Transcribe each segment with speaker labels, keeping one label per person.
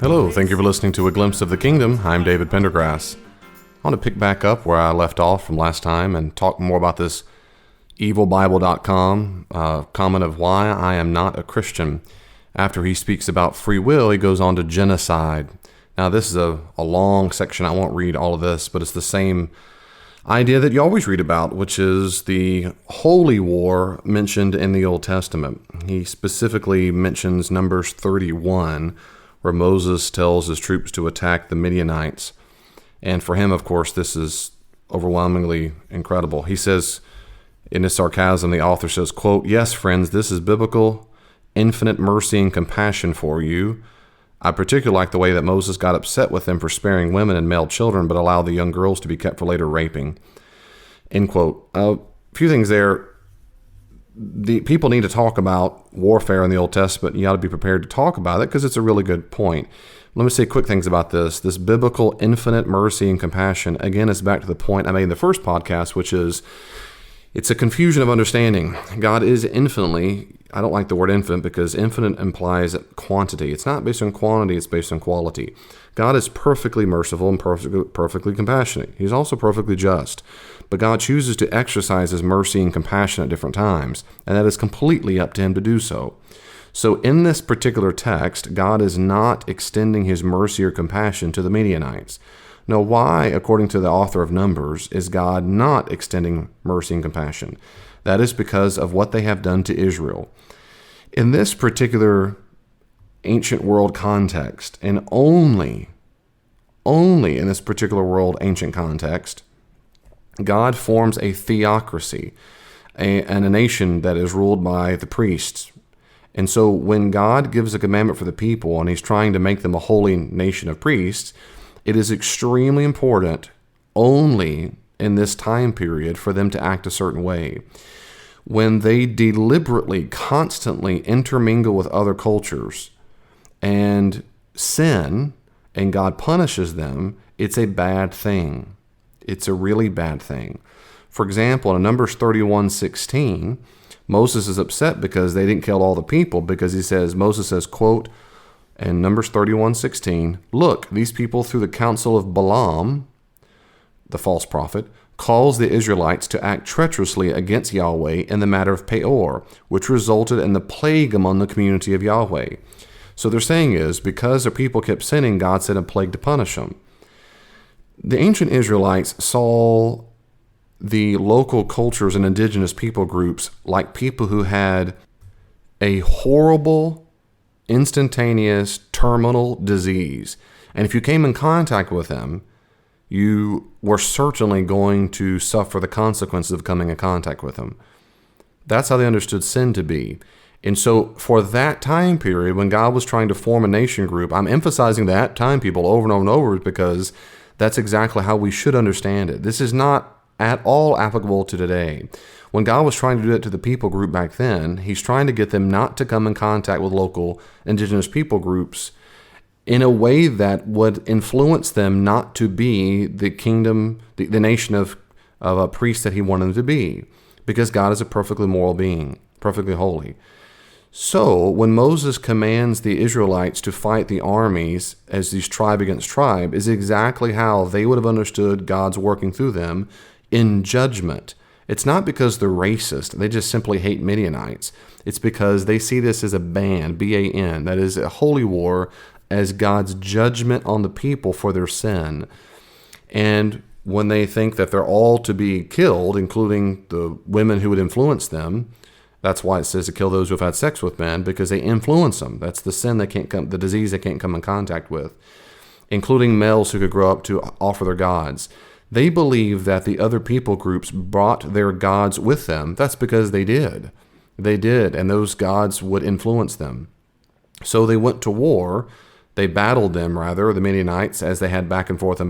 Speaker 1: Hello, thank you for listening to A Glimpse of the Kingdom. I'm David Pendergrass. I want to pick back up where I left off from last time and talk more about this evilbible.com comment of why I am not a Christian. After he speaks about free will, he goes on to genocide. Now, this is a long section. I won't read all of this, but it's the same idea that you always read about, which is the holy war mentioned in the Old Testament. He specifically mentions Numbers 31, where Moses tells his troops to attack the Midianites. And for him, of course, this is overwhelmingly incredible. He says, in his sarcasm, the author says, quote, "Yes, friends, this is biblical, infinite mercy and compassion for you. I particularly like the way that Moses got upset with them for sparing women and male children, but allowed the young girls to be kept for later raping." End quote. A few things there. The people need to talk about warfare in the Old Testament. You ought to be prepared to talk about it because it's a really good point. Let me say quick things about this. This biblical infinite mercy and compassion, again, is back to the point I made in the first podcast, which is it's a confusion of understanding. God is infinitely, I don't like the word infinite because infinite implies quantity. It's not based on quantity, it's based on quality. God is perfectly merciful and perfectly compassionate. He's also perfectly just. But God chooses to exercise his mercy and compassion at different times, and that is completely up to him to do so. So in this particular text, God is not extending his mercy or compassion to the Midianites. Now, why, according to the author of Numbers, is God not extending mercy and compassion? That is because of what they have done to Israel. In this particular ancient world context, and only in this particular world ancient context, God forms a theocracy, and a nation that is ruled by the priests. And so when God gives a commandment for the people and he's trying to make them a holy nation of priests, it is extremely important only in this time period for them to act a certain way. When they deliberately, constantly intermingle with other cultures and sin, and God punishes them, it's a bad thing. It's a really bad thing. For example, in Numbers 31:16, Moses is upset because they didn't kill all the people because Moses says, quote, in Numbers 31:16, "Look, these people through the counsel of Balaam, the false prophet, calls the Israelites to act treacherously against Yahweh in the matter of Peor, which resulted in the plague among the community of Yahweh." So they're saying is, because their people kept sinning, God sent a plague to punish them. The ancient Israelites saw the local cultures and indigenous people groups like people who had a horrible, instantaneous, terminal disease. And if you came in contact with them, you were certainly going to suffer the consequences of coming in contact with them. That's how they understood sin to be. And so for that time period, when God was trying to form a nation group, I'm emphasizing that time people over and over and over because that's exactly how we should understand it. This is not at all applicable to today. When God was trying to do it to the people group back then, he's trying to get them not to come in contact with local indigenous people groups in a way that would influence them not to be the kingdom, the nation of a priest that he wanted them to be, because God is a perfectly moral being, perfectly holy. So when Moses commands the Israelites to fight the armies as these tribe against tribe is exactly how they would have understood God's working through them in judgment. It's not because they're racist. They just simply hate Midianites. It's because they see this as a ban, B-A-N, that is a holy war, as God's judgment on the people for their sin. And when they think that they're all to be killed, including the women who would influence them, that's why it says to kill those who have had sex with men, because they influence them. That's the sin they can't come, the disease they can't come in contact with, including males who could grow up to offer their gods. They believe that the other people groups brought their gods with them. That's because they did. They did, and those gods would influence them. So they went to war. They battled them, rather, the Midianites, as they had back and forth.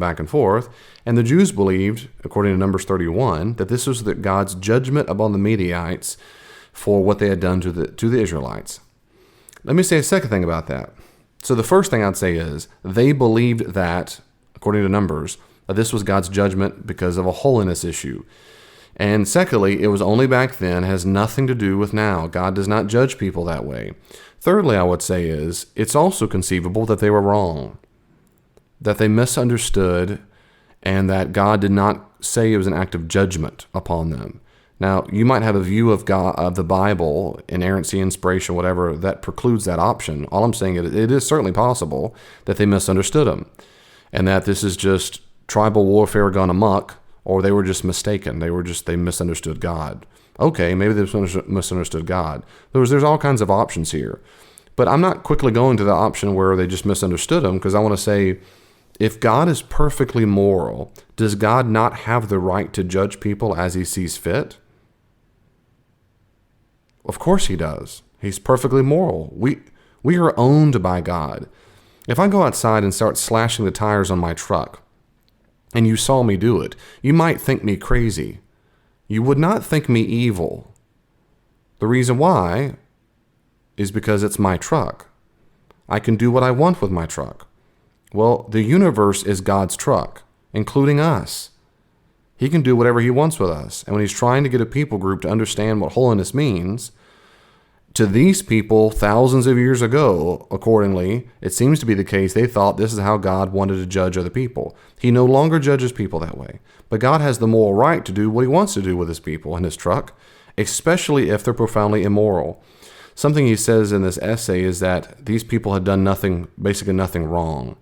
Speaker 1: And the Jews believed, according to Numbers 31, that this was God's judgment upon the Midianites for what they had done to the Israelites. Let me say a second thing about that. So the first thing I'd say is they believed that, according to Numbers, that this was God's judgment because of a holiness issue. And secondly, it was only back then, has nothing to do with now. God does not judge people that way. Thirdly, I would say it's also conceivable that they were wrong, that they misunderstood, and that God did not say it was an act of judgment upon them. Now, you might have a view of God, of the Bible, inerrancy, inspiration, whatever, that precludes that option. All I'm saying is it is certainly possible that they misunderstood him, and that this is just tribal warfare gone amok, or they were just mistaken. They misunderstood God. Okay, maybe they misunderstood God. There's all kinds of options here. But I'm not quickly going to the option where they just misunderstood him, because I want to say, if God is perfectly moral, does God not have the right to judge people as he sees fit? Of course he does. He's perfectly moral. We are owned by God. If I go outside and start slashing the tires on my truck, and you saw me do it, you might think me crazy. You would not think me evil. The reason why is because it's my truck. I can do what I want with my truck. Well, the universe is God's truck, including us. He can do whatever he wants with us. And when he's trying to get a people group to understand what holiness means, to these people thousands of years ago, accordingly, it seems to be the case they thought this is how God wanted to judge other people. He no longer judges people that way. But God has the moral right to do what he wants to do with his people and his truck, especially if they're profoundly immoral. Something he says in this essay is that these people had done nothing, basically nothing wrong.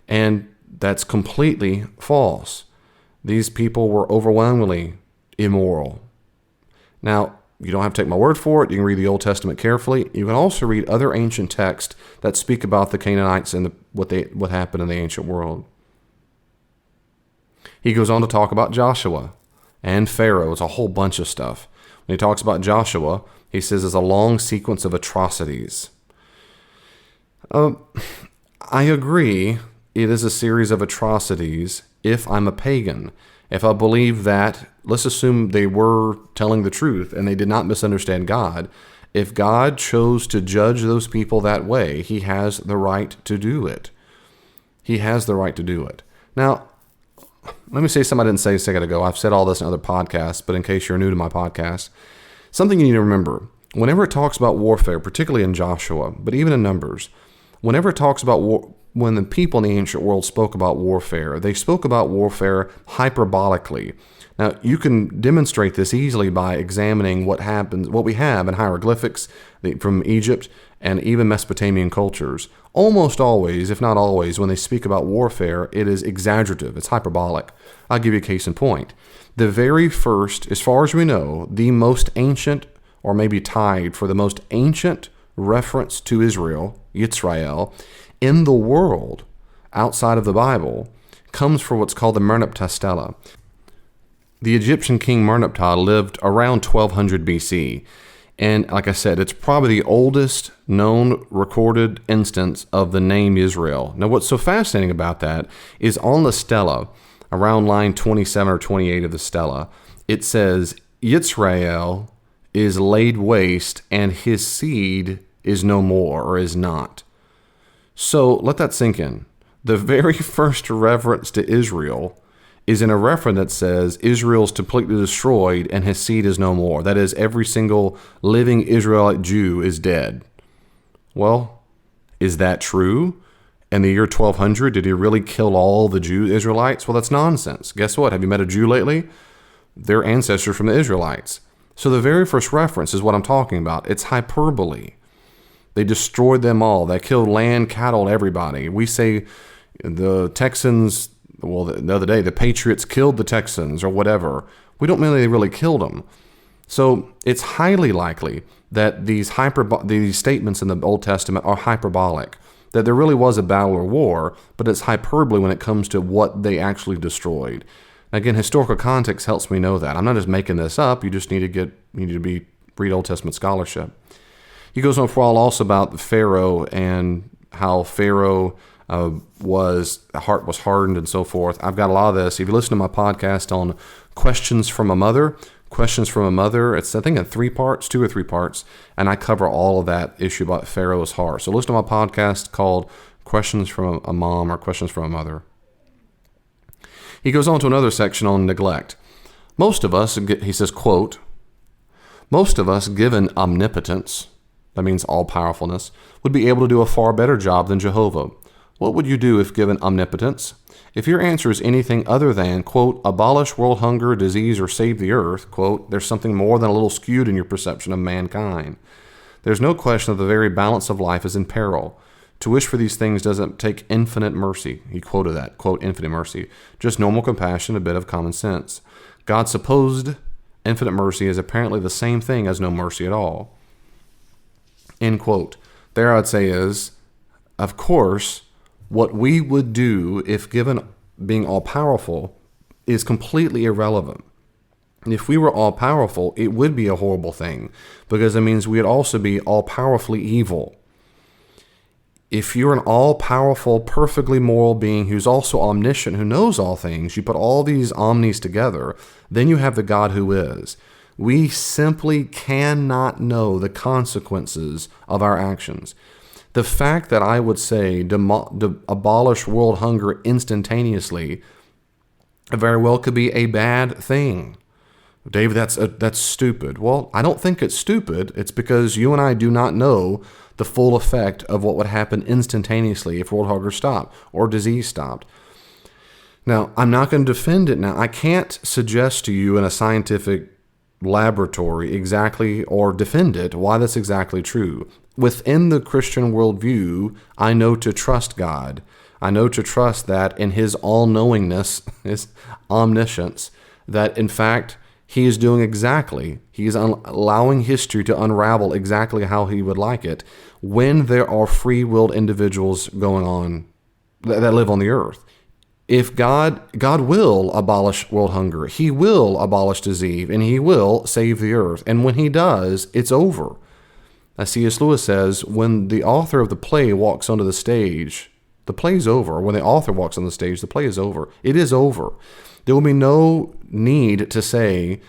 Speaker 1: And that's completely false. These people were overwhelmingly immoral. Now, you don't have to take my word for it. You can read the Old Testament carefully. You can also read other ancient texts that speak about the Canaanites and what happened in the ancient world. He goes on to talk about Joshua and Pharaoh. It's a whole bunch of stuff. When he talks about Joshua, he says it's a long sequence of atrocities. I agree. It is a series of atrocities if I'm a pagan. If I believe that, let's assume they were telling the truth and they did not misunderstand God. If God chose to judge those people that way, he has the right to do it. He has the right to do it. Now, let me say something I didn't say a second ago. I've said all this in other podcasts, but in case you're new to my podcast, something you need to remember. Whenever it talks about warfare, particularly in Joshua, but even in Numbers, whenever it talks about war, when the people in the ancient world spoke about warfare, they spoke about warfare hyperbolically. Now, you can demonstrate this easily by examining what we have in hieroglyphics from Egypt and even Mesopotamian cultures. Almost always, if not always, when they speak about warfare, it is exaggerative. It's hyperbolic. I'll give you a case in point. The very first, as far as we know, the most ancient, or maybe tied for the most ancient reference to Israel, Yitzrael, in the world outside of the Bible, comes from what's called the Merneptah Stela. The Egyptian king Merneptah lived around 1200 BC. And like I said, it's probably the oldest known recorded instance of the name Israel. Now, what's so fascinating about that is on the stela, around line 27 or 28 of the stela, it says, Yitzrael is laid waste and his seed is no more, or is not. So let that sink in. The very first reference to Israel is in a reference that says Israel's completely destroyed and his seed is no more. That is, every single living Israelite Jew is dead. Well, is that true? In the year 1200, did he really kill all the Israelites? Well, that's nonsense. Guess what? Have you met a Jew lately? They're ancestors from the Israelites. So the very first reference is what I'm talking about. It's hyperbole. They destroyed them all. They killed land, cattle, everybody. We say the Texans, well, the other day, the Patriots killed the Texans or whatever. We don't mean they really killed them. So it's highly likely that these statements in the Old Testament are hyperbolic, that there really was a battle or war, but it's hyperbole when it comes to what they actually destroyed. Again, historical context helps me know that. I'm not just making this up. You just need to read Old Testament scholarship. He goes on for a while also about Pharaoh and how Pharaoh heart was hardened and so forth. I've got a lot of this. If you listen to my podcast on Questions from a Mother, it's I think in 3 parts, 2 or 3 parts, and I cover all of that issue about Pharaoh's heart. So listen to my podcast called Questions from a Mom or Questions from a Mother. He goes on to another section on neglect. Most of us, he says, quote, most of us, given omnipotence, that means all-powerfulness, would be able to do a far better job than Jehovah. What would you do if given omnipotence? If your answer is anything other than, quote, abolish world hunger, disease, or save the earth, quote, there's something more than a little skewed in your perception of mankind. There's no question that the very balance of life is in peril. To wish for these things doesn't take infinite mercy. He quoted that, quote, infinite mercy. Just normal compassion, a bit of common sense. God's supposed infinite mercy is apparently the same thing as no mercy at all. End quote. There I'd say is, of course, what we would do if given being all-powerful is completely irrelevant. If we were all-powerful, it would be a horrible thing, because it means we'd also be all-powerfully evil. If you're an all-powerful, perfectly moral being who's also omniscient, who knows all things, you put all these omnis together, then you have the God who is. We simply cannot know the consequences of our actions. The fact that I would say abolish world hunger instantaneously very well could be a bad thing. David, that's stupid. Well, I don't think it's stupid. It's because you and I do not know the full effect of what would happen instantaneously if world hunger stopped or disease stopped. Now, I'm not going to defend it now. I can't suggest to you in a scientific laboratory exactly or defend it why that's exactly true. Within the Christian worldview, I know to trust God. I know to trust that in his all-knowingness, his omniscience, that in fact he is doing exactly, he is allowing history to unravel exactly how he would like it when there are free-willed individuals going on that live on the earth. If God will abolish world hunger, he will abolish disease, and he will save the earth. And when he does, it's over. As C.S. Lewis says, when the author of the play walks onto the stage, the play's over. When the author walks on the stage, the play is over. It is over. There will be no need to say,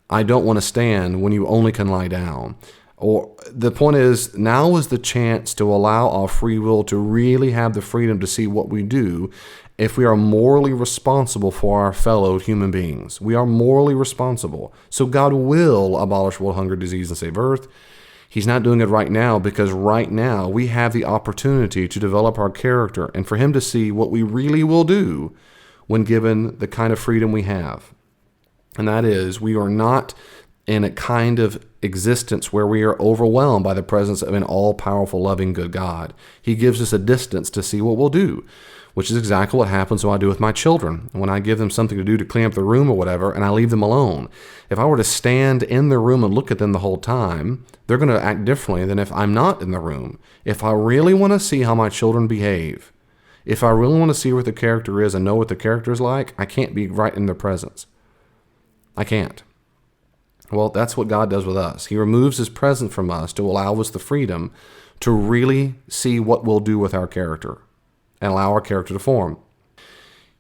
Speaker 1: I don't want to stand when you only can lie down. Or the point is, now is the chance to allow our free will to really have the freedom to see what we do if we are morally responsible for our fellow human beings. We are morally responsible. So God will abolish world hunger, disease, and save earth. He's not doing it right now because right now we have the opportunity to develop our character and for him to see what we really will do when given the kind of freedom we have. And that is, we are not in a kind of existence where we are overwhelmed by the presence of an all-powerful, loving, good God. He gives us a distance to see what we'll do, which is exactly what happens when I do with my children. When I give them something to do to clean up the room or whatever, and I leave them alone. If I were to stand in the room and look at them the whole time, they're going to act differently than if I'm not in the room. If I really want to see how my children behave, if I really want to see what the character is and know what the character is like, I can't be right in their presence. I can't. Well, that's what God does with us. He removes his presence from us to allow us the freedom to really see what we'll do with our character and allow our character to form.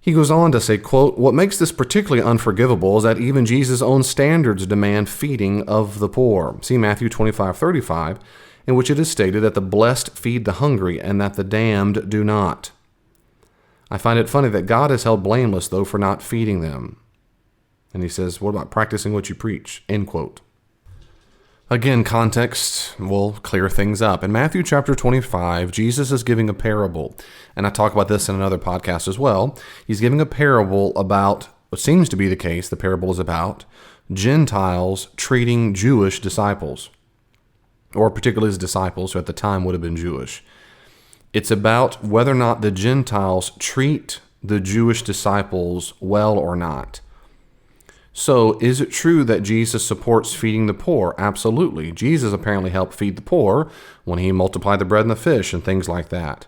Speaker 1: He goes on to say, quote, what makes this particularly unforgivable is that even Jesus' own standards demand feeding of the poor. See Matthew 25:35, in which it is stated that the blessed feed the hungry and that the damned do not. I find it funny that God is held blameless, though, for not feeding them. And he says, what about practicing what you preach? End quote. Again, context will clear things up. In Matthew chapter 25, Jesus is giving a parable. And I talk about this in another podcast as well. He's giving a parable about what seems to be the case. The parable is about Gentiles treating Jewish disciples, or particularly his disciples, who at the time would have been Jewish. It's about whether or not the Gentiles treat the Jewish disciples well or not. So, is it true that Jesus supports feeding the poor? Absolutely. Jesus apparently helped feed the poor when he multiplied the bread and the fish and things like that.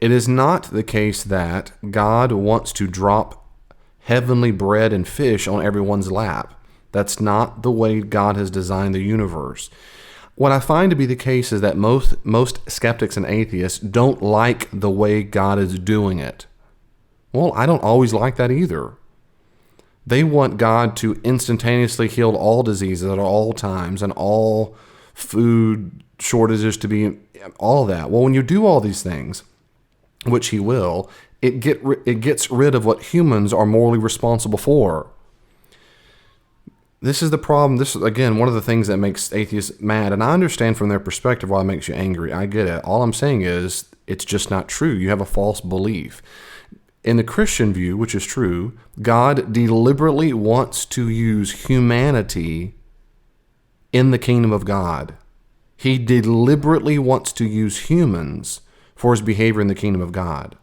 Speaker 1: It is not the case that God wants to drop heavenly bread and fish on everyone's lap. That's not the way God has designed the universe. What I find to be the case is that most skeptics and atheists don't like the way God is doing it. Well, I don't always like that either. They want God to instantaneously heal all diseases at all times and all food shortages to be all that. Well, when you do all these things, which he will, it gets rid of what humans are morally responsible for. This is the problem. This is, again, one of the things that makes atheists mad. And I understand from their perspective why it makes you angry. I get it. All I'm saying is it's just not true. You have a false belief. In the Christian view, which is true, God deliberately wants to use humanity in the kingdom of God. He deliberately wants to use humans for his behavior in the kingdom of God.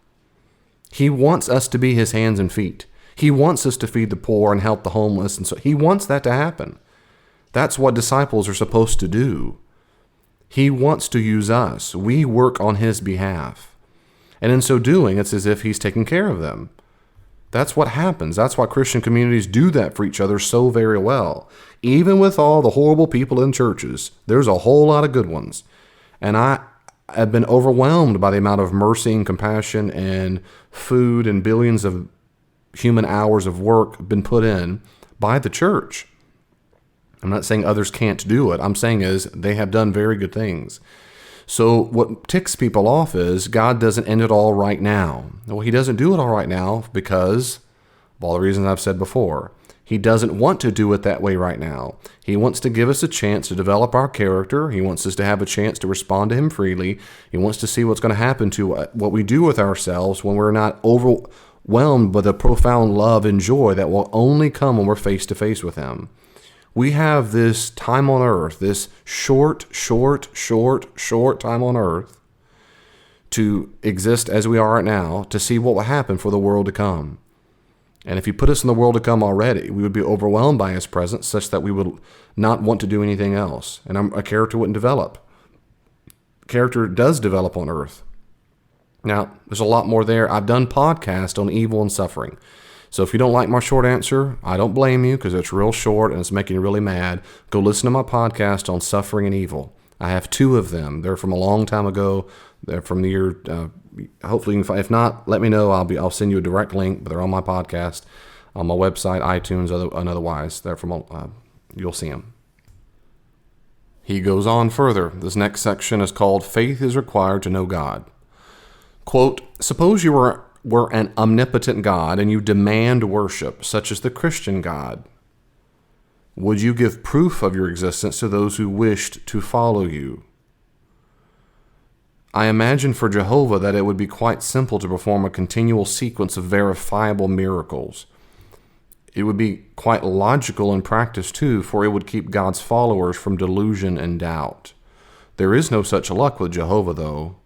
Speaker 1: He wants us to be his hands and feet. He wants us to feed the poor and help the homeless. And so he wants that to happen. That's what disciples are supposed to do. He wants to use us. We work on his behalf. And in so doing, it's as if he's taking care of them. That's what happens. That's why Christian communities do that for each other so very well. Even with all the horrible people in churches, there's a whole lot of good ones. And I have been overwhelmed by the amount of mercy and compassion and food and billions of human hours of work been put in by the church. I'm not saying others can't do it. I'm saying is they have done very good things. So what ticks people off is God doesn't end it all right now. Well, he doesn't do it all right now because of all the reasons I've said before. He doesn't want to do it that way right now. He wants to give us a chance to develop our character. He wants us to have a chance to respond to him freely. He wants to see what's going to happen to what we do with ourselves when we're not overwhelmed by the profound love and joy that will only come when we're face to face with him. We have this time on earth, this short time on earth to exist as we are right now, to see what will happen for the world to come. And if he put us in the world to come already, we would be overwhelmed by his presence such that we would not want to do anything else. And a character wouldn't develop. Character does develop on earth. Now, there's a lot more there. I've done podcasts on evil and suffering. So if you don't like my short answer, I don't blame you because it's real short and it's making you really mad. Go listen to my podcast on suffering and evil. I have 2 of them. They're from a long time ago. They're from the year, hopefully you can find, if not, let me know. I'll send you a direct link, but they're on my podcast, on my website, iTunes, and otherwise. They're from, you'll see them. He goes on further. This next section is called Faith is Required to Know God. Quote, suppose you were an omnipotent God and you demand worship, such as the Christian God. Would you give proof of your existence to those who wished to follow you? I imagine for Jehovah that it would be quite simple to perform a continual sequence of verifiable miracles. It would be quite logical in practice too, for it would keep God's followers from delusion and doubt. There is no such luck with Jehovah, though.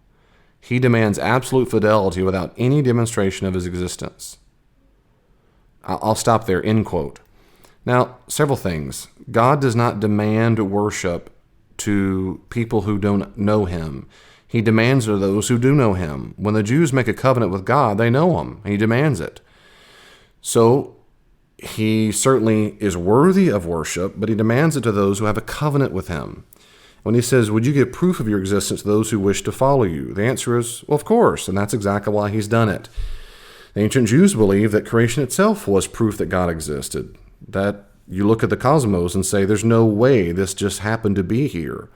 Speaker 1: He demands absolute fidelity without any demonstration of his existence. I'll stop there, end quote. Now, several things. God does not demand worship to people who don't know him. He demands it of those who do know him. When the Jews make a covenant with God, they know him. He demands it. So, he certainly is worthy of worship, but he demands it to those who have a covenant with him. When he says, would you give proof of your existence to those who wish to follow you? The answer is, well, of course, and that's exactly why he's done it. The ancient Jews believed that creation itself was proof that God existed, that you look at the cosmos and say, there's no way this just happened to be here.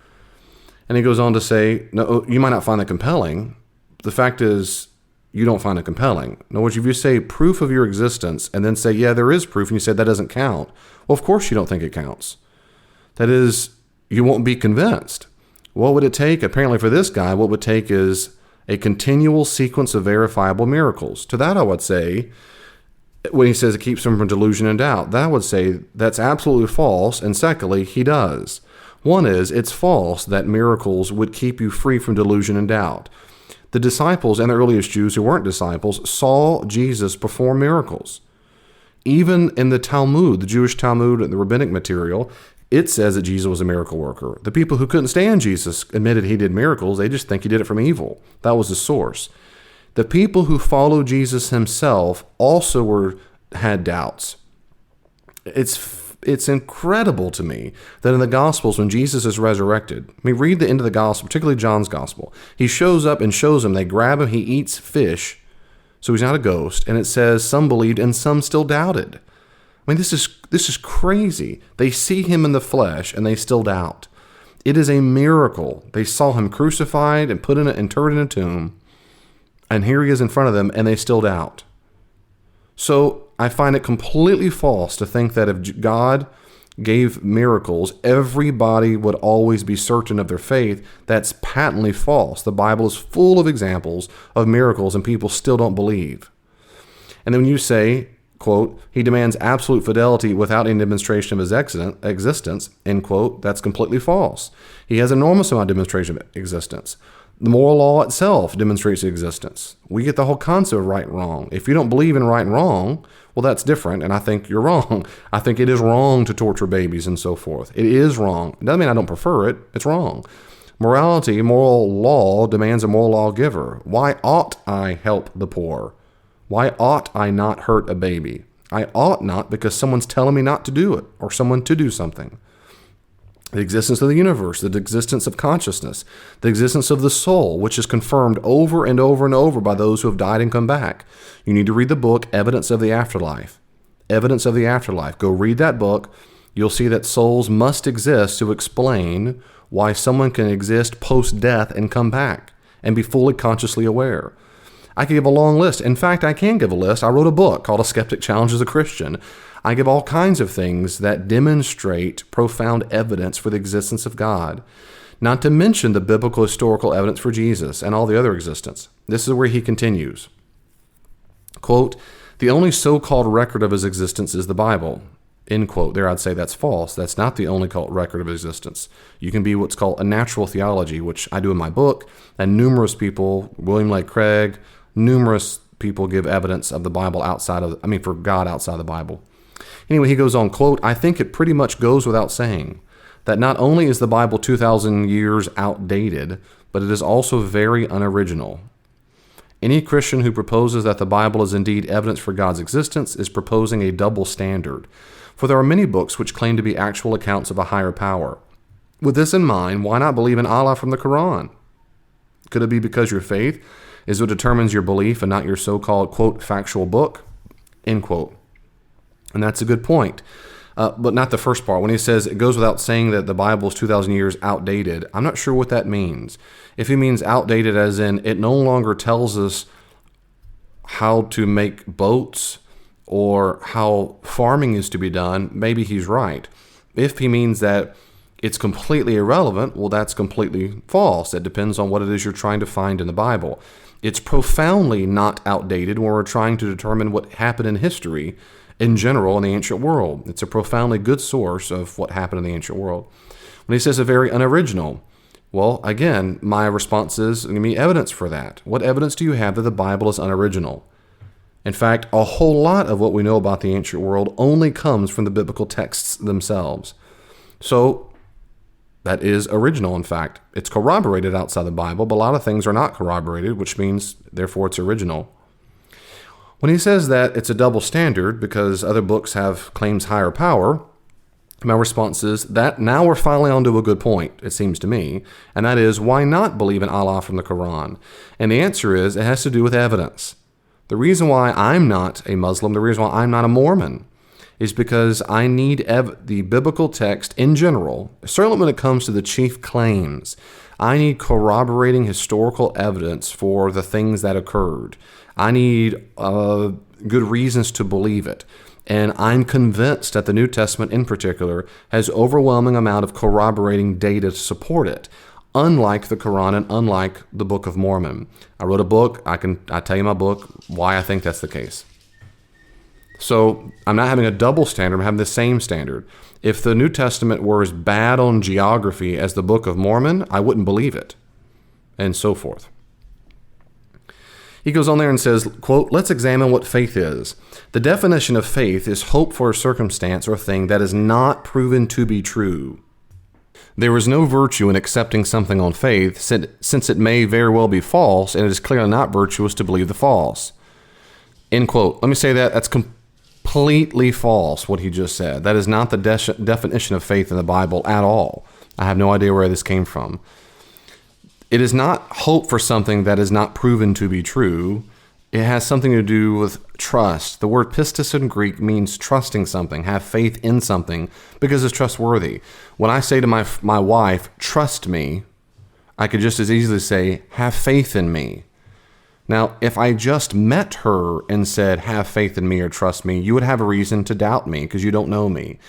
Speaker 1: And he goes on to say, no, you might not find that compelling. The fact is, you don't find it compelling. In other words, if you say proof of your existence and then say, yeah, there is proof, and you say that doesn't count, well, of course you don't think it counts. That is, you won't be convinced. What would it take? Apparently for this guy, what it would take is a continual sequence of verifiable miracles. To that I would say, when he says it keeps him from delusion and doubt, that would say that's absolutely false, and secondly, he does. One is, it's false that miracles would keep you free from delusion and doubt. The disciples and the earliest Jews who weren't disciples saw Jesus perform miracles. Even in the Talmud, the Jewish Talmud and the rabbinic material, it says that Jesus was a miracle worker. The people who couldn't stand Jesus admitted he did miracles. They just think he did it from evil. That was the source. The people who followed Jesus himself also had doubts. It's incredible to me that in the Gospels, when Jesus is resurrected, read the end of the Gospel, particularly John's Gospel. He shows up and shows them. They grab him. He eats fish, so he's not a ghost. And it says some believed and some still doubted. This is crazy. They see him in the flesh and they still doubt. It is a miracle. They saw him crucified and put in and interred in a tomb, and here he is in front of them, and they still doubt. So I find it completely false to think that if God gave miracles, everybody would always be certain of their faith. That's patently false. The Bible is full of examples of miracles and people still don't believe. And then when you say, quote, he demands absolute fidelity without any demonstration of his existence, end quote, that's completely false. He has enormous amount of demonstration of existence. The moral law itself demonstrates existence. We get the whole concept of right and wrong. If you don't believe in right and wrong, well, that's different, and I think you're wrong. I think it is wrong to torture babies and so forth. It is wrong. It doesn't mean I don't prefer it. It's wrong. Morality, moral law, demands a moral lawgiver. Why ought I help the poor? Why ought I not hurt a baby? I ought not because someone's telling me not to do it, or someone to do something. The existence of the universe, the existence of consciousness, the existence of the soul, which is confirmed over and over and over by those who have died and come back. You need to read the book, Evidence of the Afterlife. Evidence of the Afterlife. Go read that book. You'll see that souls must exist to explain why someone can exist post-death and come back and be fully consciously aware. I could give a long list. In fact, I can give a list. I wrote a book called A Skeptic Challenges a Christian. I give all kinds of things that demonstrate profound evidence for the existence of God, not to mention the biblical historical evidence for Jesus and all the other existence. This is where he continues. Quote, the only so-called record of his existence is the Bible. End quote. There I'd say that's false. That's not the only called record of existence. You can be what's called a natural theology, which I do in my book, and numerous people, William Lane Craig, numerous people give evidence of the Bible for God outside the Bible. Anyway, he goes on, quote, I think it pretty much goes without saying that not only is the Bible 2,000 years outdated, but it is also very unoriginal. Any Christian who proposes that the Bible is indeed evidence for God's existence is proposing a double standard, for there are many books which claim to be actual accounts of a higher power. With this in mind, why not believe in Allah from the Quran? Could it be because your faith is what determines your belief and not your so-called, quote, factual book, end quote? And that's a good point. But not the first part. When he says it goes without saying that the Bible is 2,000 years outdated, I'm not sure what that means. If he means outdated as in it no longer tells us how to make boats or how farming is to be done, maybe he's right. If he means that it's completely irrelevant, well, that's completely false. It depends on what it is you're trying to find in the Bible. It's profoundly not outdated when we're trying to determine what happened in history in general in the ancient world. It's a profoundly good source of what happened in the ancient world. When he says a very unoriginal, well, again, my response is, give me evidence for that. What evidence do you have that the Bible is unoriginal? In fact, a whole lot of what we know about the ancient world only comes from the biblical texts themselves. So that is original, in fact. It's corroborated outside the Bible, but a lot of things are not corroborated, which means, therefore, it's original. When he says that it's a double standard because other books have claims higher power, my response is that now we're finally onto a good point, it seems to me, and that is, why not believe in Allah from the Quran? And the answer is, it has to do with evidence. The reason why I'm not a Muslim, the reason why I'm not a Mormon, is because I need the biblical text in general, certainly when it comes to the chief claims. I need corroborating historical evidence for the things that occurred. I need good reasons to believe it. And I'm convinced that the New Testament in particular has overwhelming amount of corroborating data to support it, unlike the Quran and unlike the Book of Mormon. I wrote a book. I tell you my book, why I think that's the case. So I'm not having a double standard. I'm having the same standard. If the New Testament were as bad on geography as the Book of Mormon, I wouldn't believe it, and so forth. He goes on there and says, quote, let's examine what faith is. The definition of faith is hope for a circumstance or thing that is not proven to be true. There is no virtue in accepting something on faith, since it may very well be false, and it is clearly not virtuous to believe the false. End quote. Let me say that. That's completely false, what he just said. That is not the definition of faith in the Bible at all. I have no idea where this came from. It is not hope for something that is not proven to be true. It has something to do with trust. The word pistis in Greek means trusting something, have faith in something, because it's trustworthy. When I say to my wife, trust me, I could just as easily say, have faith in me. Now, if I just met her and said, have faith in me or trust me, you would have a reason to doubt me because you don't know me.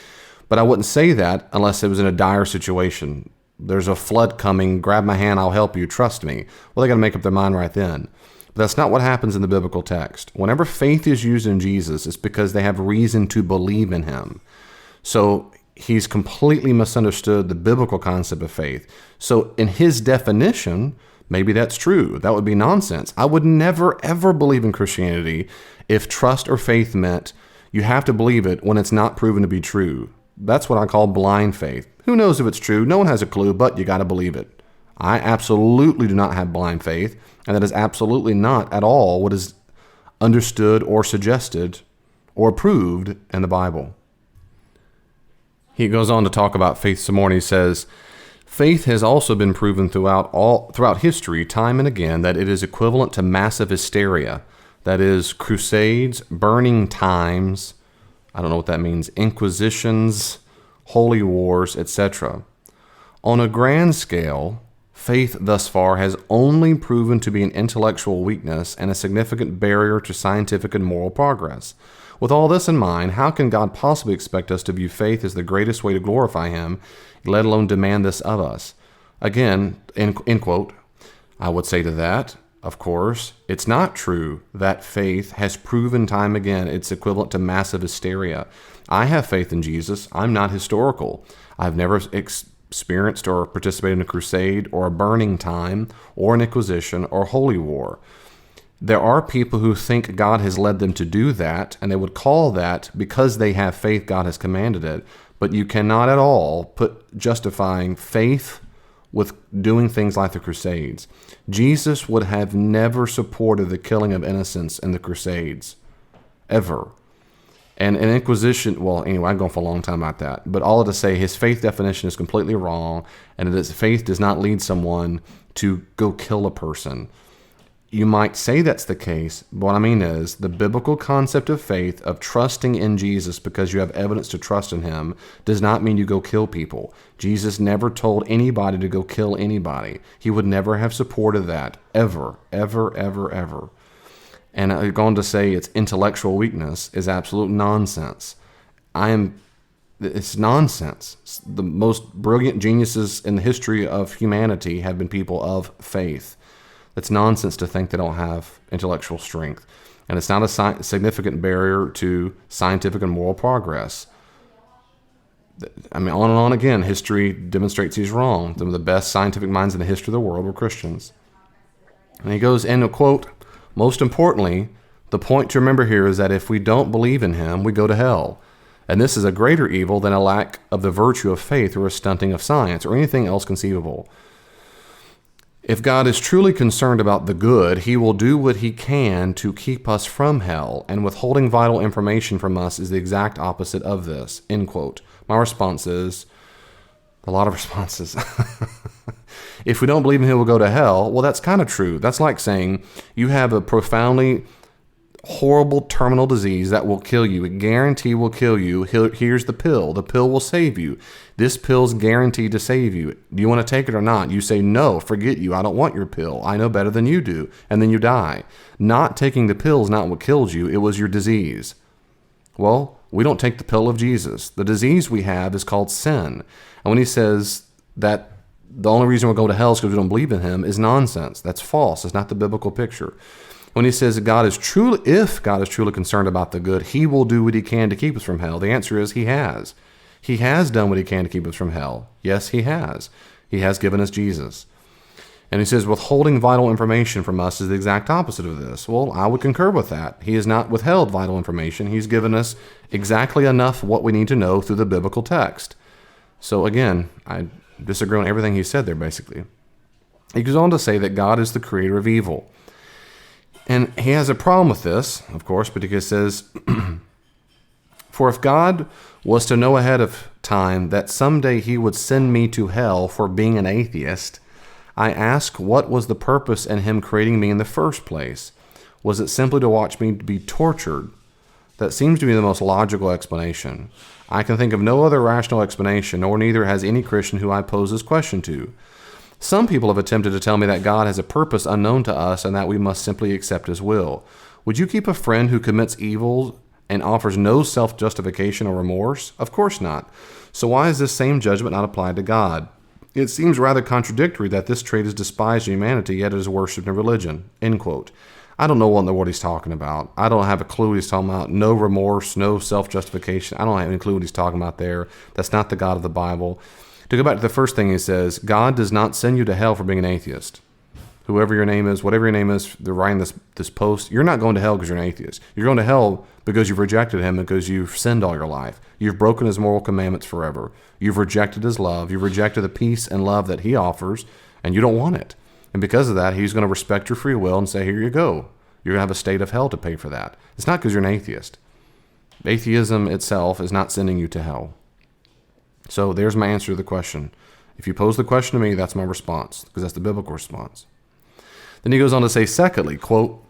Speaker 1: But I wouldn't say that unless it was in a dire situation. There's a flood coming, grab my hand, I'll help you, trust me. Well, they got to make up their mind right then. But that's not what happens in the biblical text. Whenever faith is used in Jesus, it's because they have reason to believe in him. So he's completely misunderstood the biblical concept of faith. So in his definition, maybe that's true. That would be nonsense. I would never, ever believe in Christianity if trust or faith meant you have to believe it when it's not proven to be true. That's what I call blind faith. Who knows if it's true? No one has a clue, but you got to believe it. I absolutely do not have blind faith, and that is absolutely not at all what is understood or suggested or approved in the Bible. He goes on to talk about faith some more, and he says, faith has also been proven throughout history, time and again, that it is equivalent to massive hysteria. That is, crusades, burning times, I don't know what that means, inquisitions, holy wars, etc. On a grand scale, faith thus far has only proven to be an intellectual weakness and a significant barrier to scientific and moral progress. With all this in mind, how can God possibly expect us to view faith as the greatest way to glorify him, let alone demand this of us? Again, end quote, I would say to that, of course, it's not true that faith has proven time again it's equivalent to massive hysteria. I have faith in Jesus. I'm not historical. I've never experienced or participated in a crusade or a burning time or an inquisition or holy war. There are people who think God has led them to do that, and they would call that, because they have faith, God has commanded it. But you cannot at all put justifying faith with doing things like the Crusades. Jesus would have never supported the killing of innocents in the Crusades, ever. And an inquisition, well, anyway, I'm going for a long time about that. But all to say, his faith definition is completely wrong, and it is, faith does not lead someone to go kill a person. You might say that's the case, but what I mean is the biblical concept of faith, of trusting in Jesus because you have evidence to trust in him, does not mean you go kill people. Jesus never told anybody to go kill anybody. He would never have supported that, ever, ever, ever, ever. And I'm going to say it's intellectual weakness is absolute nonsense. It's nonsense. The most brilliant geniuses in the history of humanity have been people of faith. It's nonsense to think they don't have intellectual strength. And it's not a significant barrier to scientific and moral progress. I mean, on and on again, history demonstrates he's wrong. Some of the best scientific minds in the history of the world were Christians. And he goes, and quote, most importantly, the point to remember here is that if we don't believe in him, we go to hell. And this is a greater evil than a lack of the virtue of faith or a stunting of science or anything else conceivable. If God is truly concerned about the good, he will do what he can to keep us from hell, and withholding vital information from us is the exact opposite of this, end quote. My response is, a lot of responses. If we don't believe in him, we'll go to hell. Well, that's kind of true. That's like saying you have a profoundly horrible terminal disease that will kill you. It guarantee will kill you. Here's the pill. The pill will save you. This pill's guaranteed to save you. Do you want to take it or not? You say, no, forget you. I don't want your pill. I know better than you do. And then you die. Not taking the pill is not what kills you. It was your disease. Well, we don't take the pill of Jesus. The disease we have is called sin. And when he says that the only reason we'll go to hell is because we don't believe in him is nonsense. That's false. It's not the biblical picture. When he says that if God is truly concerned about the good, he will do what he can to keep us from hell. The answer is he has. He has done what he can to keep us from hell. Yes, he has. He has given us Jesus. And he says withholding vital information from us is the exact opposite of this. Well, I would concur with that. He has not withheld vital information. He's given us exactly enough what we need to know through the biblical text. So again, I disagree on everything he said there, basically. He goes on to say that God is the creator of evil. And he has a problem with this, of course, because he says, for if God was to know ahead of time that someday he would send me to hell for being an atheist, I ask what was the purpose in him creating me in the first place? Was it simply to watch me be tortured? That seems to be the most logical explanation. I can think of no other rational explanation, nor neither has any Christian who I pose this question to. Some people have attempted to tell me that God has a purpose unknown to us and that we must simply accept his will. Would you keep a friend who commits evil and offers no self-justification or remorse? Of course not. So why is this same judgment not applied to God? It seems rather contradictory that this trait is despised in humanity, yet it is worshipped in religion." End quote. I don't know what in the world he's talking about. I don't have a clue what he's talking about. No remorse, no self-justification. I don't have any clue what he's talking about there. That's not the God of the Bible. To go back to the first thing he says, God does not send you to hell for being an atheist. Whoever your name is, whatever your name is, they're writing this post. You're not going to hell because you're an atheist. You're going to hell because you've rejected him, because you've sinned all your life. You've broken his moral commandments forever. You've rejected his love. You've rejected the peace and love that he offers, and you don't want it. And because of that, he's going to respect your free will and say, here you go. You're going to have a state of hell to pay for that. It's not because you're an atheist. Atheism itself is not sending you to hell. So there's my answer to the question. If you pose the question to me, that's my response, because that's the biblical response. Then he goes on to say, secondly, quote,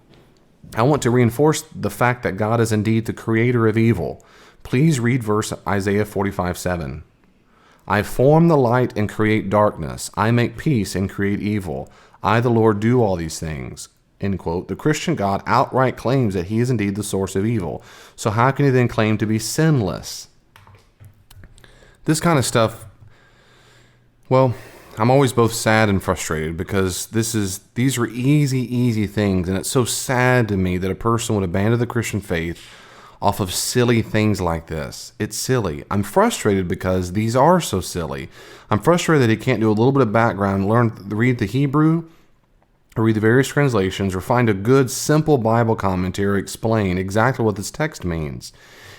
Speaker 1: "I want to reinforce the fact that God is indeed the creator of evil. Please read verse Isaiah 45:7. I form the light and create darkness. I make peace and create evil. I, the Lord, do all these things." End quote. The Christian God outright claims that he is indeed the source of evil. So how can he then claim to be sinless? This kind of stuff, well, I'm always both sad and frustrated, because these are easy things, and it's so sad to me that a person would abandon the Christian faith off of silly things like this. It's silly. I'm frustrated because these are so silly. I'm frustrated that he can't do a little bit of background, read the Hebrew, or read the various translations, or find a good, simple Bible commentary explain exactly what this text means.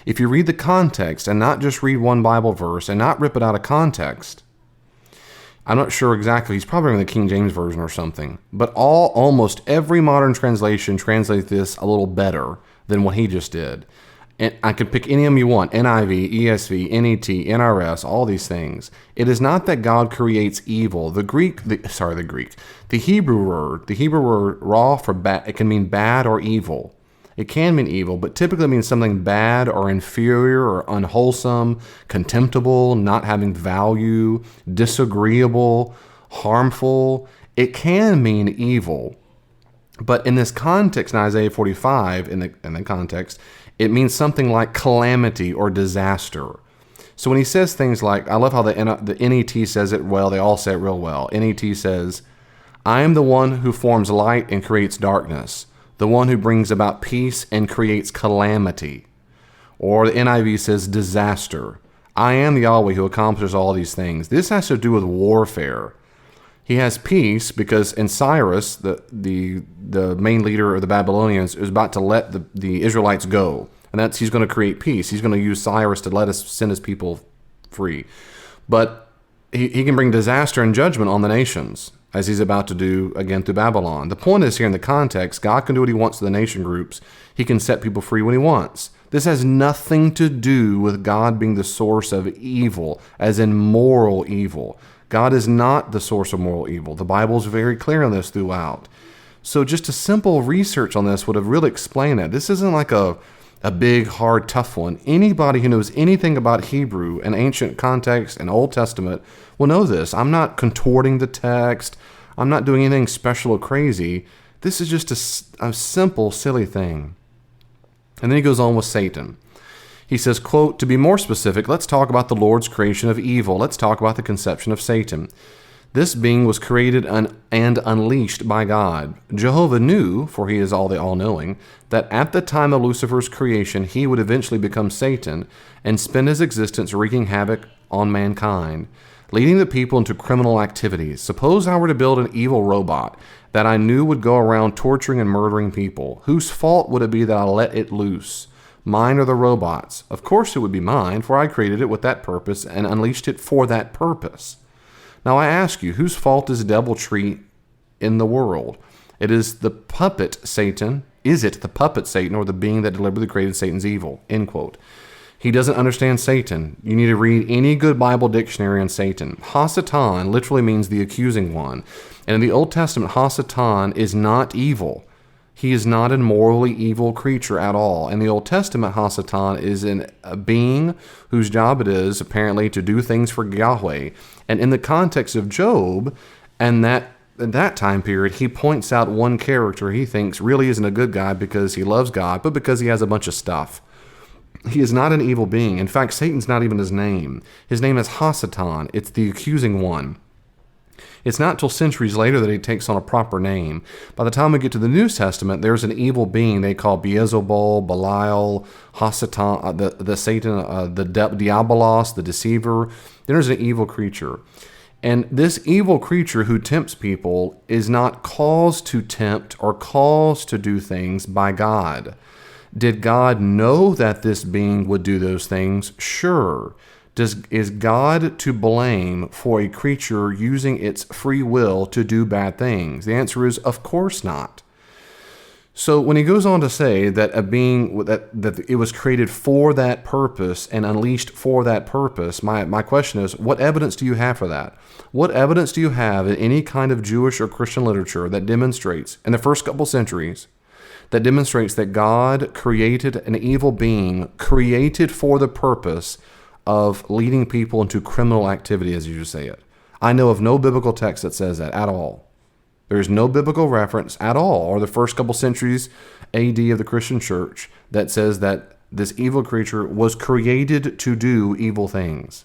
Speaker 1: If you read the context and not just read one Bible verse and not rip it out of context, I'm not sure exactly, he's probably in the King James Version or something, but almost every modern translation translates this a little better than what he just did. And I could pick any of them you want, NIV, ESV, NET, NRS, all these things. It is not that God creates evil. The Hebrew word ra for bad, it can mean bad or evil. It can mean evil, but typically means something bad or inferior or unwholesome, contemptible, not having value, disagreeable, harmful. It can mean evil. But in this context, in Isaiah 45, in the context, it means something like calamity or disaster. So when he says things like, I love how the NET says it well, they all say it real well. NET says, "I am the one who forms light and creates darkness, the one who brings about peace and creates calamity." Or the NIV says disaster. "I am the Yahweh who accomplishes all these things." This has to do with warfare. He has peace because in Cyrus, the main leader of the Babylonians, is about to let the Israelites go. And he's going to create peace. He's going to use Cyrus to send his people free. But he can bring disaster and judgment on the nations, as he's about to do again through Babylon. The point is here in the context, God can do what he wants to the nation groups. He can set people free when he wants. This has nothing to do with God being the source of evil, as in moral evil. God is not the source of moral evil. The Bible is very clear on this throughout. So just a simple research on this would have really explained that. This isn't like a big, hard, tough one. Anybody who knows anything about Hebrew and ancient context and Old Testament will know this. I'm not contorting the text. I'm not doing anything special or crazy. This is just a simple, silly thing. And then he goes on with Satan. He says, quote, "To be more specific, let's talk about the Lord's creation of evil. Let's talk about the conception of Satan. This being was created and unleashed by God. Jehovah knew, for he is the all-knowing, that at the time of Lucifer's creation, he would eventually become Satan and spend his existence wreaking havoc on mankind, leading the people into criminal activities. Suppose I were to build an evil robot that I knew would go around torturing and murdering people. Whose fault would it be that I let it loose? Mine or the robot's? Of course it would be mine, for I created it with that purpose and unleashed it for that purpose. Now I ask you, whose fault is deviltry in the world? It is the puppet Satan. Is it the puppet Satan or the being that deliberately created Satan's evil?" End quote. He doesn't understand Satan. You need to read any good Bible dictionary on Satan. Hasatan literally means the accusing one. And in the Old Testament, Hasatan is not evil. He is not a morally evil creature at all. In the Old Testament, Hasatan is a being whose job it is, apparently, to do things for Yahweh. And in the context of Job, and in that time period, he points out one character he thinks really isn't a good guy because he loves God, but because he has a bunch of stuff. He is not an evil being. In fact, Satan's not even his name. His name is Hasatan. It's the accusing one. It's not till centuries later that he takes on a proper name. By the time we get to the New Testament, there's an evil being they call Beelzebul, Belial, Hasatan, the Satan, the Diabolos, the deceiver. Then there's an evil creature. And this evil creature who tempts people is not caused to tempt or caused to do things by God. Did God know that this being would do those things? Sure. Is God to blame for a creature using its free will to do bad things? The answer is, of course not. So when he goes on to say that a being that it was created for that purpose and unleashed for that purpose, my question is, what evidence do you have for that? What evidence do you have in any kind of Jewish or Christian literature that demonstrates, in the first couple centuries, that demonstrates that God created an evil being created for the purpose of leading people into criminal activity, as you just say it? I know of no biblical text that says that at all. There's no biblical reference at all, or the first couple centuries AD of the Christian church, that says that this evil creature was created to do evil things.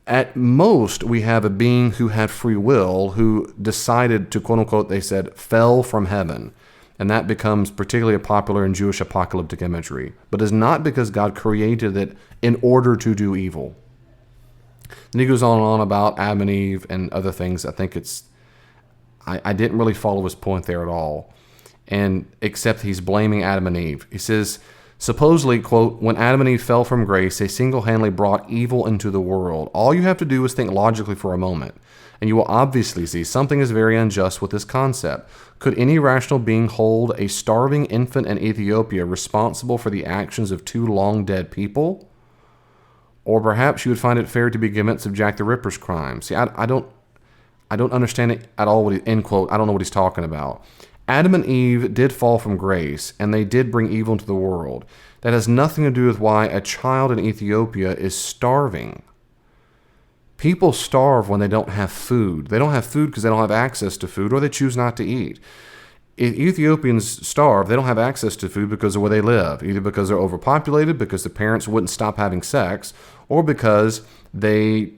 Speaker 1: At most, we have a being who had free will, who decided to, quote unquote, they said, fell from heaven. And that becomes particularly popular in Jewish apocalyptic imagery. But it's not because God created it in order to do evil. Then he goes on and on about Adam and Eve and other things. I think I didn't really follow his point there at all. And except he's blaming Adam and Eve. He says, supposedly, quote, when Adam and Eve fell from grace, they single-handedly brought evil into the world. All you have to do is think logically for a moment, and you will obviously see something is very unjust with this concept. Could any rational being hold a starving infant in Ethiopia responsible for the actions of two long-dead people? Or perhaps you would find it fair to be convinced of Jack the Ripper's crime. See, I don't understand it at all, end quote. I don't know what he's talking about. Adam and Eve did fall from grace, and they did bring evil into the world. That has nothing to do with why a child in Ethiopia is starving. People starve when they don't have food. They don't have food because they don't have access to food, or they choose not to eat. If Ethiopians starve, they don't have access to food because of where they live, either because they're overpopulated, because the parents wouldn't stop having sex, or because they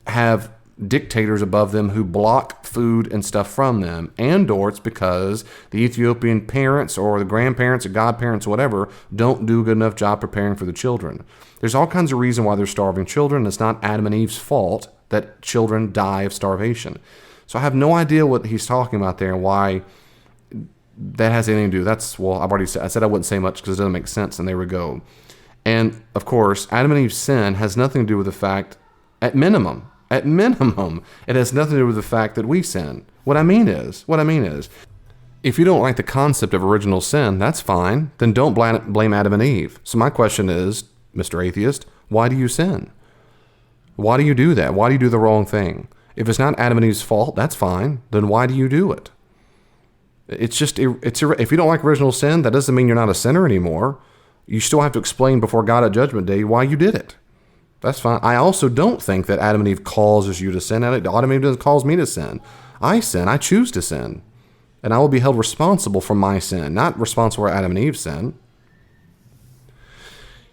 Speaker 1: have dictators above them who block food and stuff from them, and or it's because the Ethiopian parents or the grandparents or godparents or whatever don't do a good enough job preparing for the children. There's all kinds of reasons why they're starving children. It's not Adam and Eve's fault that children die of starvation. So I have no idea what he's talking about there and why that has anything to do. I've already said, I said I wouldn't say much because it doesn't make sense, and there we go. And of course, Adam and Eve's sin has nothing to do with the fact, at minimum, it has nothing to do with the fact that we sin. What I mean is, if you don't like the concept of original sin, that's fine. Then don't blame Adam and Eve. So my question is, Mr. Atheist, why do you sin? Why do you do that? Why do you do the wrong thing? If it's not Adam and Eve's fault, that's fine. Then why do you do it? If you don't like original sin, that doesn't mean you're not a sinner anymore. You still have to explain before God at Judgment Day why you did it. That's fine. I also don't think that Adam and Eve causes you to sin. Adam and Eve doesn't cause me to sin. I sin. I choose to sin. And I will be held responsible for my sin, not responsible for Adam and Eve's sin.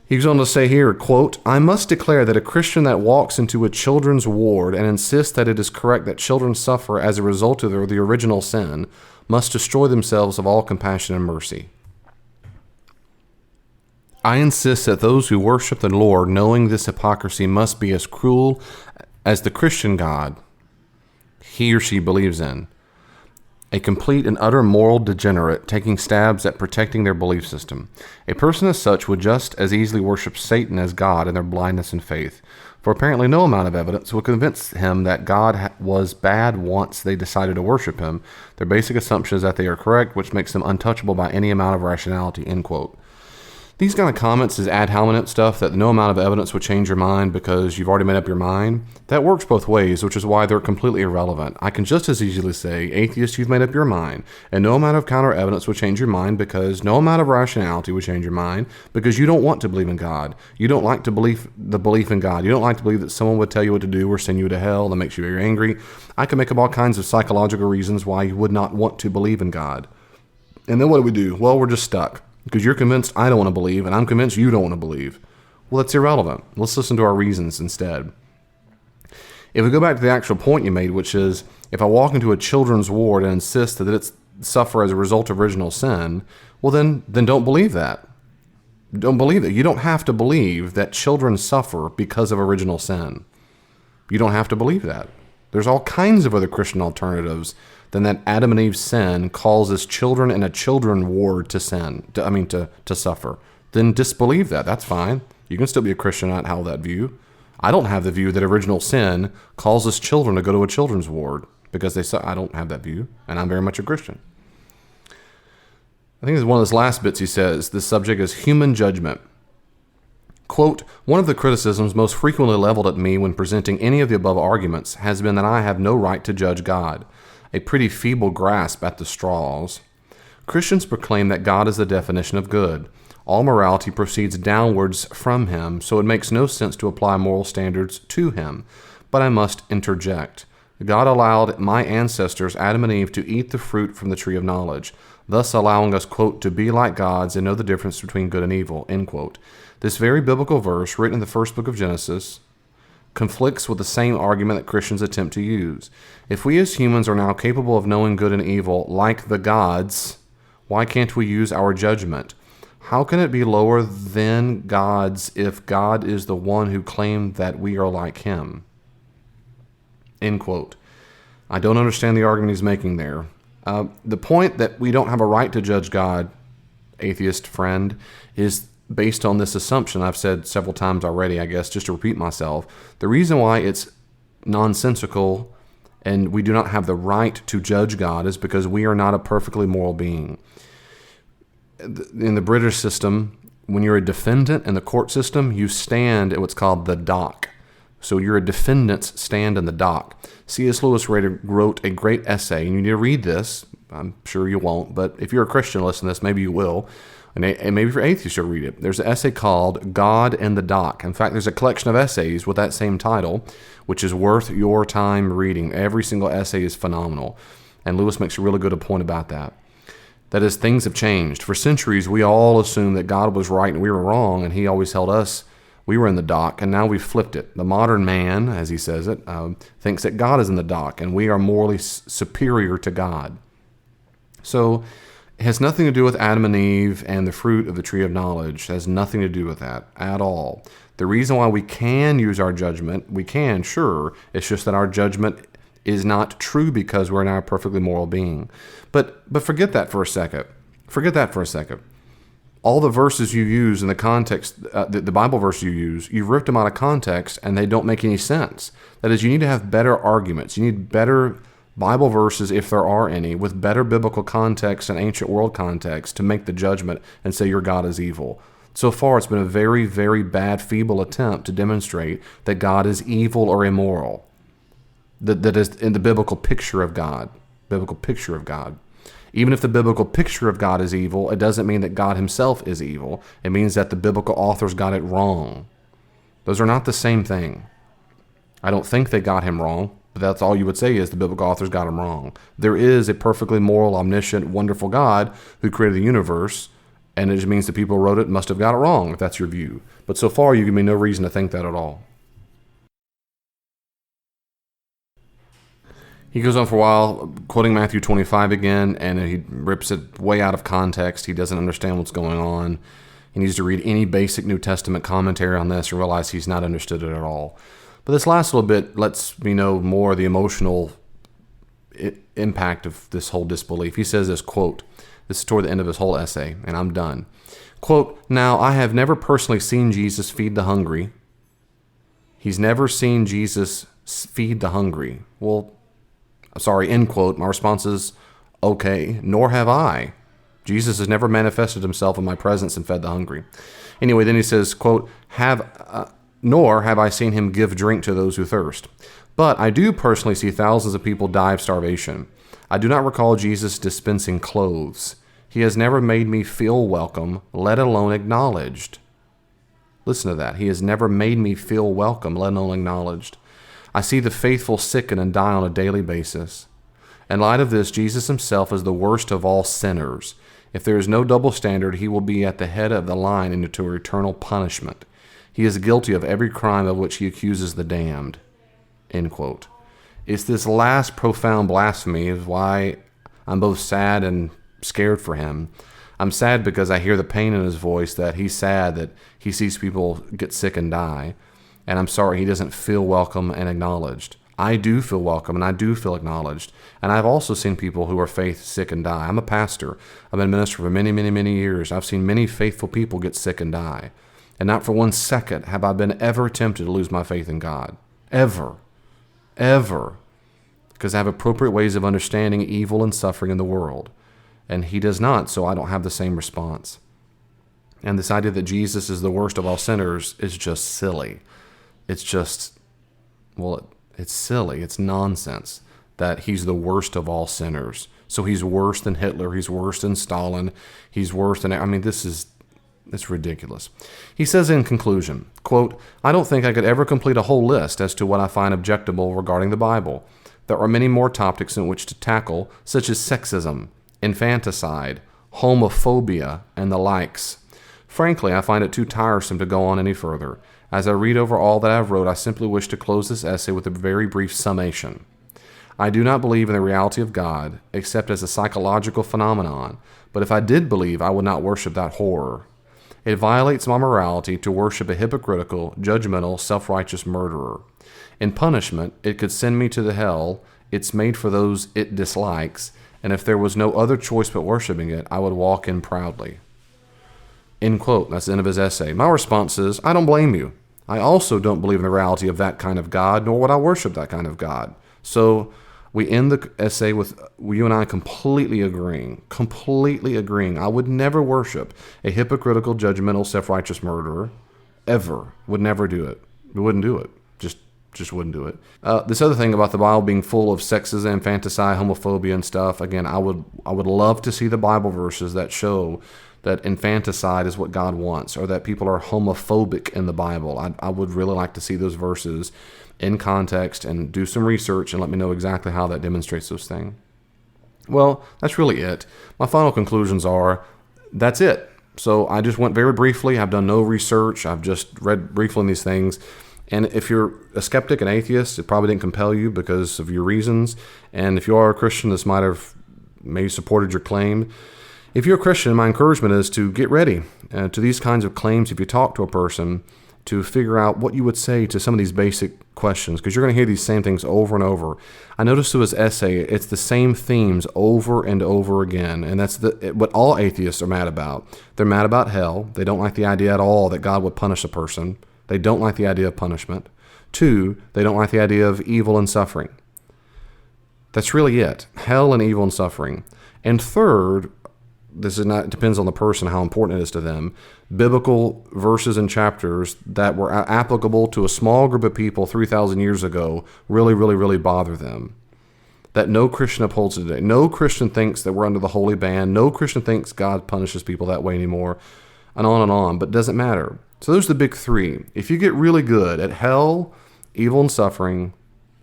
Speaker 1: He goes on to say here, quote, I must declare that a Christian that walks into a children's ward and insists that it is correct that children suffer as a result of the original sin must destroy themselves of all compassion and mercy. I insist that those who worship the Lord, knowing this hypocrisy, must be as cruel as the Christian God he or she believes in, a complete and utter moral degenerate taking stabs at protecting their belief system. A person as such would just as easily worship Satan as God in their blindness and faith, for apparently no amount of evidence will convince him that God was bad once they decided to worship him. Their basic assumption is that they are correct, which makes them untouchable by any amount of rationality, end quote. These kind of comments is ad hominem stuff that no amount of evidence would change your mind because you've already made up your mind. That works both ways, which is why they're completely irrelevant. I can just as easily say, atheist, you've made up your mind, and no amount of counter evidence would change your mind because no amount of rationality would change your mind because you don't want to believe in God. You don't like to believe the belief in God. You don't like to believe that someone would tell you what to do or send you to hell. That makes you very angry. I can make up all kinds of psychological reasons why you would not want to believe in God. And then what do? Well, we're just stuck. because you're convinced I don't want to believe, and I'm convinced you don't want to believe. Well, that's irrelevant. Let's listen to our reasons instead. If we go back to the actual point you made, which is, if I walk into a children's ward and insist that it's suffer as a result of original sin, well then don't believe that. Don't believe it. You don't have to believe that children suffer because of original sin. You don't have to believe that. There's all kinds of other Christian alternatives than that Adam and Eve's sin causes children in a children ward to to suffer. Then disbelieve that. That's fine. You can still be a Christian and not hold that view. I don't have the view that original sin causes children to go to a children's ward because I don't have that view, and I'm very much a Christian. I think it's one of those last bits he says. This subject is human judgment. Quote, one of the criticisms most frequently leveled at me when presenting any of the above arguments has been that I have no right to judge God. A pretty feeble grasp at the straws. Christians proclaim that God is the definition of good. All morality proceeds downwards from him, so it makes no sense to apply moral standards to him. But I must interject. God allowed my ancestors, Adam and Eve, to eat the fruit from the tree of knowledge, thus allowing us, quote, to be like gods and know the difference between good and evil, end quote. This very biblical verse, written in the first book of Genesis, conflicts with the same argument that Christians attempt to use. If we as humans are now capable of knowing good and evil like the gods, why can't we use our judgment? How can it be lower than God's if God is the one who claimed that we are like him? End quote. I don't understand the argument he's making there. The point that we don't have a right to judge God, atheist friend, is based on this assumption I've said several times already, I guess, just to repeat myself. The reason why it's nonsensical and we do not have the right to judge God is because we are not a perfectly moral being. In the British system, when you're a defendant in the court system, you stand at what's called the dock. So you're a defendant's stand in the dock. C.S. Lewis wrote a great essay, and you need to read this. I'm sure you won't, but if you're a Christian, listen to this, maybe you will. And maybe if you're atheist, you'll read it. There's an essay called God in the Dock. In fact, there's a collection of essays with that same title, which is worth your time reading. Every single essay is phenomenal. And Lewis makes a really good point about that. That is, things have changed. For centuries, we all assumed that God was right and we were wrong, and he always held us, we were in the dock, and now we've flipped it. The modern man, as he says it, thinks that God is in the dock, and we are morally superior to God. So it has nothing to do with Adam and Eve and the fruit of the tree of knowledge. It has nothing to do with that at all. The reason why we can use our judgment, we can, sure, it's just that our judgment is not true because we're not a perfectly moral being. But forget that for a second. Forget that for a second. All the verses you use in the context, the Bible verses you use, you've ripped them out of context and they don't make any sense. That is, you need to have better arguments. You need better Bible verses, if there are any, with better biblical context and ancient world context to make the judgment and say your God is evil. So far, it's been a very, very bad, feeble attempt to demonstrate that God is evil or immoral. That is in the biblical picture of God. Biblical picture of God. Even if the biblical picture of God is evil, it doesn't mean that God himself is evil. It means that the biblical authors got it wrong. Those are not the same thing. I don't think they got him wrong, but that's all you would say is the biblical authors got him wrong. There is a perfectly moral, omniscient, wonderful God who created the universe, and it just means the people who wrote it must have got it wrong, if that's your view. But so far, you give me no reason to think that at all. He goes on for a while, quoting Matthew 25 again, and he rips it way out of context. He doesn't understand what's going on. He needs to read any basic New Testament commentary on this and realize he's not understood it at all. But this last little bit lets me know more the emotional impact of this whole disbelief. He says this, quote, this is toward the end of his whole essay, and I'm done. Quote, now, I have never personally seen Jesus feed the hungry. He's never seen Jesus feed the hungry. Well, sorry, end quote. My response is, okay, nor have I. Jesus has never manifested himself in my presence and fed the hungry. Anyway, then he says, quote, nor have I seen him give drink to those who thirst. But I do personally see thousands of people die of starvation. I do not recall Jesus dispensing clothes. He has never made me feel welcome, let alone acknowledged. Listen to that. He has never made me feel welcome, let alone acknowledged. I see the faithful sicken and die on a daily basis. In light of this, Jesus himself is the worst of all sinners. If there is no double standard, he will be at the head of the line into eternal punishment. He is guilty of every crime of which he accuses the damned." End quote. It's this last profound blasphemy is why I'm both sad and scared for him. I'm sad because I hear the pain in his voice, that he's sad that he sees people get sick and die. And I'm sorry he doesn't feel welcome and acknowledged. I do feel welcome and I do feel acknowledged. And I've also seen people who are faith sick and die. I'm a pastor. I've been a minister for many, many, many years. I've seen many faithful people get sick and die. And not for 1 second have I been ever tempted to lose my faith in God. Ever. Ever. Because I have appropriate ways of understanding evil and suffering in the world. And he does not, so I don't have the same response. And this idea that Jesus is the worst of all sinners is just silly. It's just, well, it's silly. It's nonsense that he's the worst of all sinners. So he's worse than Hitler. He's worse than Stalin. He's worse than, it's ridiculous. He says in conclusion, quote, "I don't think I could ever complete a whole list as to what I find objectionable regarding the Bible. There are many more topics in which to tackle, such as sexism, infanticide, homophobia, and the likes. Frankly, I find it too tiresome to go on any further. As I read over all that I've wrote, I simply wish to close this essay with a very brief summation. I do not believe in the reality of God, except as a psychological phenomenon, but if I did believe, I would not worship that horror. It violates my morality to worship a hypocritical, judgmental, self-righteous murderer. In punishment, it could send me to the hell it's made for those it dislikes, and if there was no other choice but worshiping it, I would walk in proudly." End quote. That's the end of his essay. My response is, I don't blame you. I also don't believe in the reality of that kind of God, nor would I worship that kind of God. So we end the essay with you and I completely agreeing. I would never worship a hypocritical, judgmental, self-righteous murderer. Ever. Would never do it. We wouldn't do it. Just wouldn't do it. This other thing about the Bible being full of sexism, infanticide, homophobia, and stuff. Again, I would love to see the Bible verses that show that infanticide is what God wants, or that people are homophobic in the Bible. I would really like to see those verses in context and do some research and let me know exactly how that demonstrates those things. Well, that's really it. My final conclusions are, that's it. So I just went very briefly. I've done no research. I've just read briefly in these things. And if you're a skeptic, an atheist, it probably didn't compel you because of your reasons. And if you are a Christian, this might have maybe supported your claim. If you're a Christian, my encouragement is to get ready to these kinds of claims. If you talk to a person, to figure out what you would say to some of these basic questions, because you're going to hear these same things over and over. I noticed through his essay, it's the same themes over and over again, and that's what all atheists are mad about. They're mad about hell. They don't like the idea at all that God would punish a person. They don't like the idea of punishment. 2, they don't like the idea of evil and suffering. That's really it. Hell and evil and suffering. And 3rd, it depends on the person how important it is to them, biblical verses and chapters that were applicable to a small group of people 3,000 years ago really, really, really bother them. That no Christian upholds today. No Christian thinks that we're under the holy ban. No Christian thinks God punishes people that way anymore, and on, but it doesn't matter. So those are the big 3. If you get really good at hell, evil and suffering,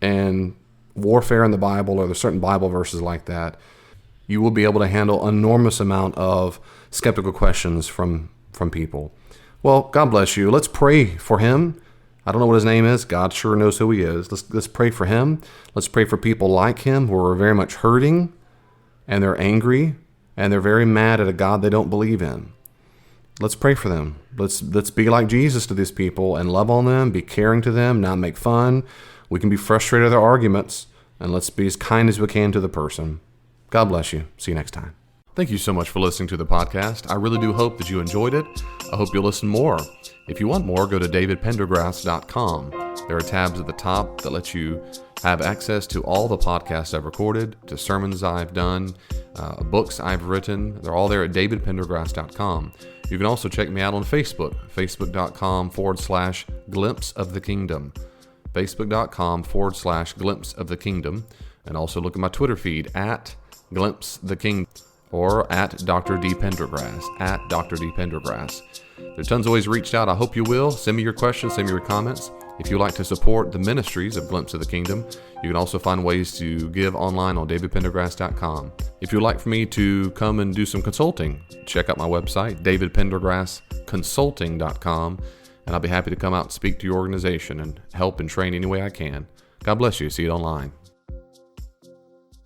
Speaker 1: and warfare in the Bible, or there's certain Bible verses like that, you will be able to handle an enormous amount of skeptical questions from people. Well, God bless you. Let's pray for him. I don't know what his name is. God sure knows who he is. Let's pray for him. Let's pray for people like him who are very much hurting, and they're angry, and they're very mad at a God they don't believe in. Let's pray for them. Let's be like Jesus to these people and love on them, be caring to them, not make fun. We can be frustrated at their arguments, and let's be as kind as we can to the person. God bless you. See you next time. Thank you so much for listening to the podcast. I really do hope that you enjoyed it. I hope you'll listen more. If you want more, go to davidpendergrass.com. There are tabs at the top that let you have access to all the podcasts I've recorded, to sermons I've done, books I've written. They're all there at davidpendergrass.com. You can also check me out on Facebook, facebook.com/glimpse of the kingdom, facebook.com/glimpse of the kingdom, and also look at my Twitter feed at glimpse the kingdom or at Dr. D. Pendergrass, at Dr. D. Pendergrass. There's tons of ways to reach out. I hope you will. Send me your questions, send me your comments. If you'd like to support the ministries of Glimpse of the Kingdom, you can also find ways to give online on davidpendergrass.com. If you'd like for me to come and do some consulting, check out my website, davidpendergrassconsulting.com, and I'll be happy to come out and speak to your organization and help and train any way I can. God bless you. See you online.